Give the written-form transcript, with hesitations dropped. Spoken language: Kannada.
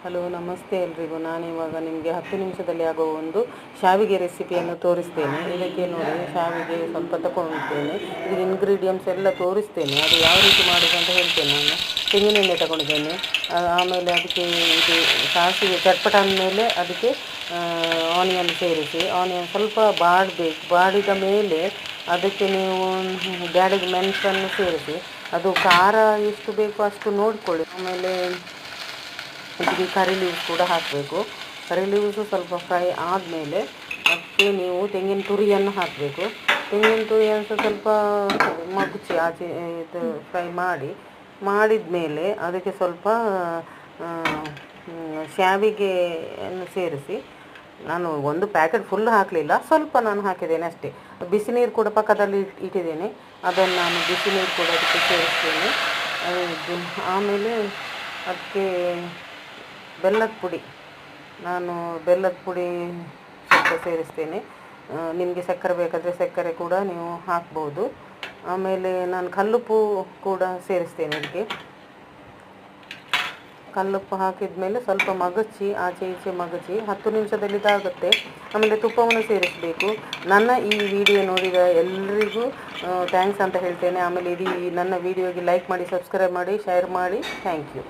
ಹಲೋ ನಮಸ್ತೆ ಎಲ್ರಿಗೂ. ನಾನಿವಾಗ ನಿಮಗೆ 10 ನಿಮಿಷದಲ್ಲಿ ಆಗುವ ಒಂದು ಶಾವಿಗೆ ರೆಸಿಪಿಯನ್ನು ತೋರಿಸ್ತೇನೆ. ಇದಕ್ಕೆ ನೋಡಿ, ಶಾವಿಗೆ ಸ್ವಲ್ಪ ತಗೊಂಡಿದ್ದೇನೆ. ಇದಕ್ಕೆ ಇಂಗ್ರೀಡಿಯೆಂಟ್ಸ್ ಎಲ್ಲ ತೋರಿಸ್ತೇನೆ. ಅದು ಯಾವ ರೀತಿ ಮಾಡೋದು ಅಂತ ಹೇಳ್ತೇನೆ. ನಾನು ತೆಂಗಿನೆಣ್ಣೆ ತಗೊಂಡಿದ್ದೇನೆ. ಆಮೇಲೆ ಅದಕ್ಕೆ ಇದು ಸಾಸಿವೆ ಚಟ್ಪಟ ಅಂದಮೇಲೆ ಅದಕ್ಕೆ ಆನಿಯನ್ ಸೇರಿಸಿ, ಆನಿಯನ್ ಸ್ವಲ್ಪ ಬಾಡಿದ ಮೇಲೆ ಅದಕ್ಕೆ ನೀವು ಬ್ಯಾಡಿಗೆ ಮೆಣಸನ್ನು ಸೇರಿಸಿ, ಅದು ಖಾರ ಎಷ್ಟು ಬೇಕೋ ಅಷ್ಟು ನೋಡಿಕೊಳ್ಳಿ. ಆಮೇಲೆ ಇದಕ್ಕೆ ಕರಿ ಲೀವ್ಸ್ ಕೂಡ ಹಾಕಬೇಕು. ಕರಿ ಲೀವ್ಸು ಸ್ವಲ್ಪ ಫ್ರೈ ಆದಮೇಲೆ ಅದಕ್ಕೆ ನೀವು ತೆಂಗಿನ ತುರಿಯನ್ನು ಹಾಕಬೇಕು. ತೆಂಗಿನ ತುರಿಯನ್ನು ಸ್ವಲ್ಪ ಮಗುಚಿ ಆಚೆ ಇದು ಫ್ರೈ ಮಾಡಿದ ಮೇಲೆ ಅದಕ್ಕೆ ಸ್ವಲ್ಪ ಶಾವಿಗೆಯನ್ನು ಸೇರಿಸಿ. ನಾನು ಒಂದು ಪ್ಯಾಕೆಟ್ ಫುಲ್ ಹಾಕಲಿಲ್ಲ, ಸ್ವಲ್ಪ ನಾನು ಹಾಕಿದ್ದೇನೆ ಅಷ್ಟೇ. ಬಿಸಿ ನೀರು ಕೂಡ ಪಕ್ಕದಲ್ಲಿ ಇಟ್ಟಿದ್ದೇನೆ, ಅದನ್ನು ನಾನು ಬಿಸಿ ನೀರು ಕೂಡ ಅದಕ್ಕೆ ಸೇರಿಸ್ತೇನೆ. ಆಮೇಲೆ ಅದಕ್ಕೆ ಬೆಲ್ಲದ ಪುಡಿ, ನಾನು ಬೆಲ್ಲದ ಪುಡಿ ಸ್ವಲ್ಪ ಸೇರಿಸ್ತೇನೆ. ನಿಮಗೆ ಸಕ್ಕರೆ ಬೇಕಾದರೆ ಸಕ್ಕರೆ ಕೂಡ ನೀವು ಹಾಕ್ಬೋದು. ಆಮೇಲೆ ನಾನು ಕಲ್ಲುಪ್ಪು ಕೂಡ ಸೇರಿಸ್ತೇನೆ. ಇದಕ್ಕೆ ಕಲ್ಲುಪ್ಪು ಹಾಕಿದ ಮೇಲೆ ಸ್ವಲ್ಪ ಮಗಚಿ ಆಚೆ ಈಚೆ ಮಗಚಿ 10 ನಿಮಿಷದಲ್ಲಿ ಇದಾಗುತ್ತೆ. ಆಮೇಲೆ ತುಪ್ಪವನ್ನು ಸೇರಿಸಬೇಕು. ನನ್ನ ಈ ವಿಡಿಯೋ ನೋಡಿದ ಎಲ್ಲರಿಗೂ ಥ್ಯಾಂಕ್ಸ್ ಅಂತ ಹೇಳ್ತೇನೆ. ಆಮೇಲೆ ನನ್ನ ವಿಡಿಯೋಗೆ ಲೈಕ್ ಮಾಡಿ, ಸಬ್ಸ್ಕ್ರೈಬ್ ಮಾಡಿ, ಶೇರ್ ಮಾಡಿ. Thank you.